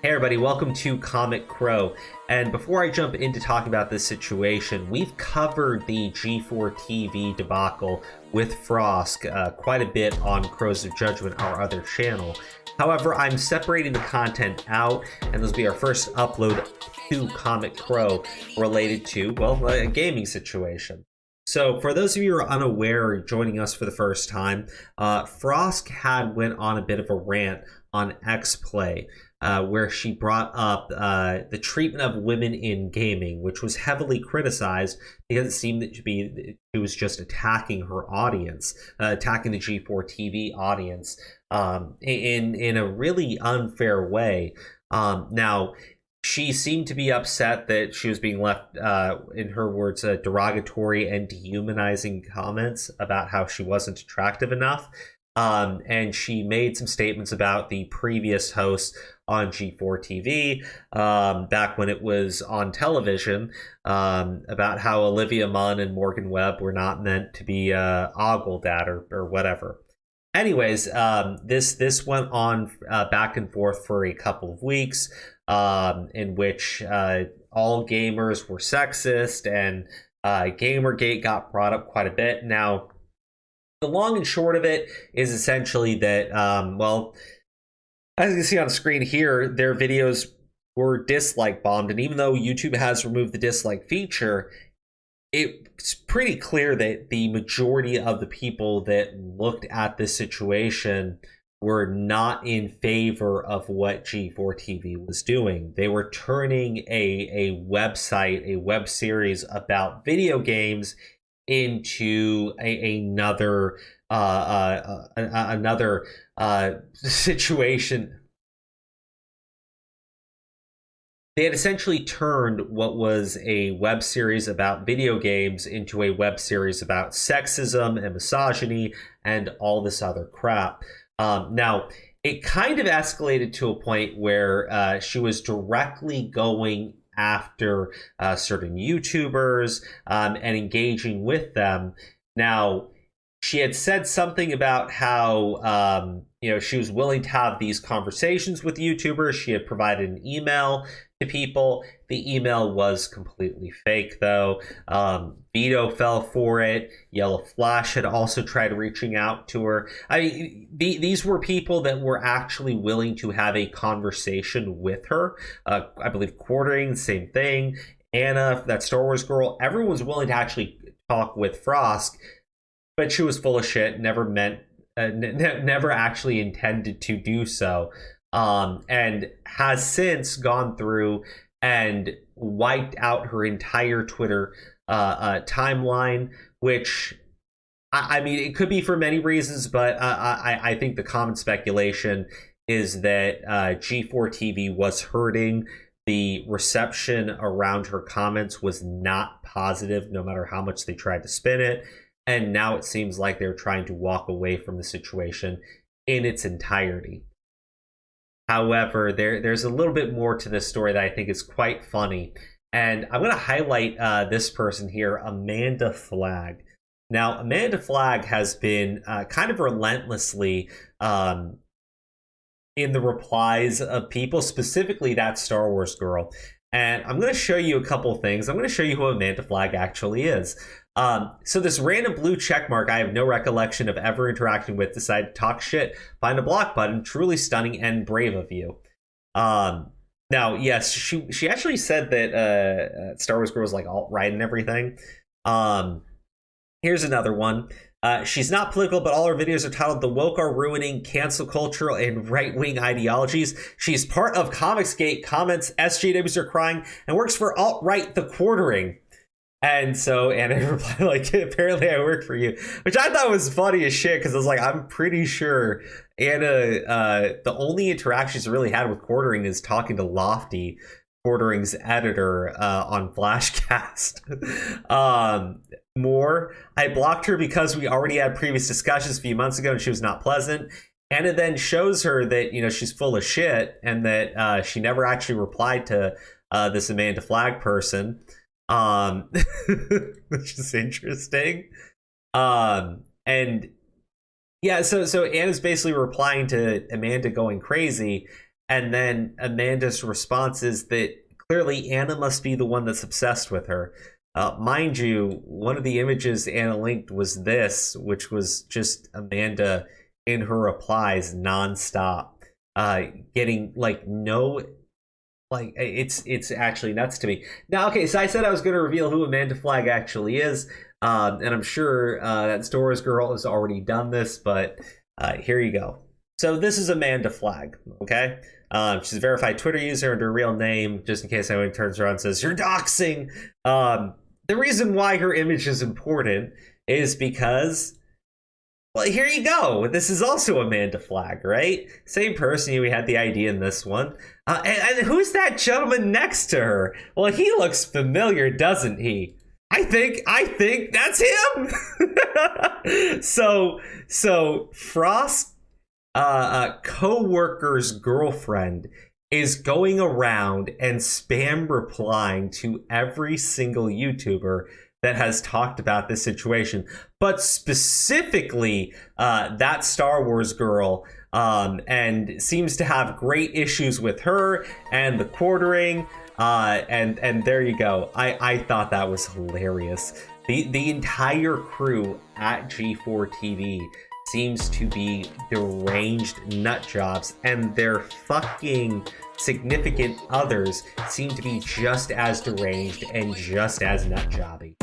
Hey everybody, welcome to Comic Crow. And before I jump into talking about this situation, we've covered the G4TV debacle with Frosk quite a bit on Crows of Judgment, our other channel. However, I'm separating the content out, and this will be our first upload to Comic Crow related to, well, a gaming situation. So for those of you who are unaware or joining us for the first time, Frosk had went on a bit of a rant on X-Play, where she brought up the treatment of women in gaming, which was heavily criticized because it seemed that she was just attacking her audience, attacking the G4TV audience in a really unfair way. Now, she seemed to be upset that she was being left, in her words, derogatory and dehumanizing comments about how she wasn't attractive enough. And she made some statements about the previous host on G4TV, back when it was on television, about how Olivia Munn and Morgan Webb were not meant to be ogled at or whatever. Anyways, this went on back and forth for a couple of weeks, in which all gamers were sexist, and Gamergate got brought up quite a bit. Now, the long and short of it is essentially that, well, as you can see on screen here, their videos were dislike bombed, and even though YouTube has removed the dislike feature, it's pretty clear that the majority of the people that looked at this situation were not in favor of what G4TV was doing. They were turning a website, a web series about video games into another situation. They had essentially turned what was a web series about video games into a web series about sexism and misogyny and all this other crap. Now, it kind of escalated to a point where she was directly going after certain YouTubers and engaging with them. Now, she had said something about how she was willing to have these conversations with YouTubers. She had provided an email to people. The email was completely fake, though. Vito fell for it. Yellow Flash had also tried reaching out to her. I mean, these were people that were actually willing to have a conversation with her. I believe Quartering, same thing. Anna, that Star Wars girl, everyone was willing to actually talk with Frosk, but she was full of shit, never actually intended to do so. And has since gone through and wiped out her entire Twitter timeline, which, I mean, it could be for many reasons, but I think the common speculation is that G4TV was hurting. The reception around her comments was not positive, no matter how much they tried to spin it. And now it seems like they're trying to walk away from the situation in its entirety. However, there's a little bit more to this story that I think is quite funny. And I'm going to highlight this person here, Amanda Flagg. Now, Amanda Flagg has been kind of relentlessly in the replies of people, specifically that Star Wars girl. And I'm going to show you a couple of things. I'm going to show you who Amanda Flagg actually is. So this random blue checkmark I have no recollection of ever interacting with decided to talk shit, find a block button, truly stunning and brave of you. Now, yes, she actually said that Star Wars girl was like alt-right and everything. Here's another one. She's not political, but all her videos are titled "The Woke Are Ruining Cancel Culture and Right-Wing Ideologies." She's part of Comicsgate, comments SJWs are crying, and works for alt-right The Quartering. And so Anna replied, like, apparently I work for you, which I thought was funny as shit, because I was like, I'm pretty sure Anna, the only interaction she's really had with Quartering is talking to Lofty, Quartering's editor, on Flashcast. More, I blocked her because we already had previous discussions a few months ago and she was not pleasant. Anna then shows her that, she's full of shit and that she never actually replied to this Amanda Flagg person. Which is interesting. And yeah, so Anna's basically replying to Amanda going crazy, And then Amanda's response is that clearly Anna must be the one that's obsessed with her. Mind you, one of the images Anna linked was this, which was just Amanda in her replies nonstop, getting like no, like it's actually nuts to me. Now, okay, so I said I was going to reveal who Amanda Flagg actually is, and I'm sure that Stories Girl has already done this, but here you go. So this is Amanda Flagg, okay? She's a verified Twitter user under her real name, just in case anyone turns around and says, you're doxing. The reason why her image is important is because, well, here you go. This is also Amanda Flagg, right? Same person. We had the idea in this one. And who's that gentleman next to her? Well, he looks familiar, doesn't he? I think that's him. So Frost, co-worker's girlfriend, is going around and spam replying to every single YouTuber that has talked about this situation, but specifically that Star Wars girl, and seems to have great issues with her and the quartering, and there you go. I thought that was hilarious. The entire crew at G4TV seems to be deranged nut jobs, and their fucking significant others seem to be just as deranged and just as nut jobby.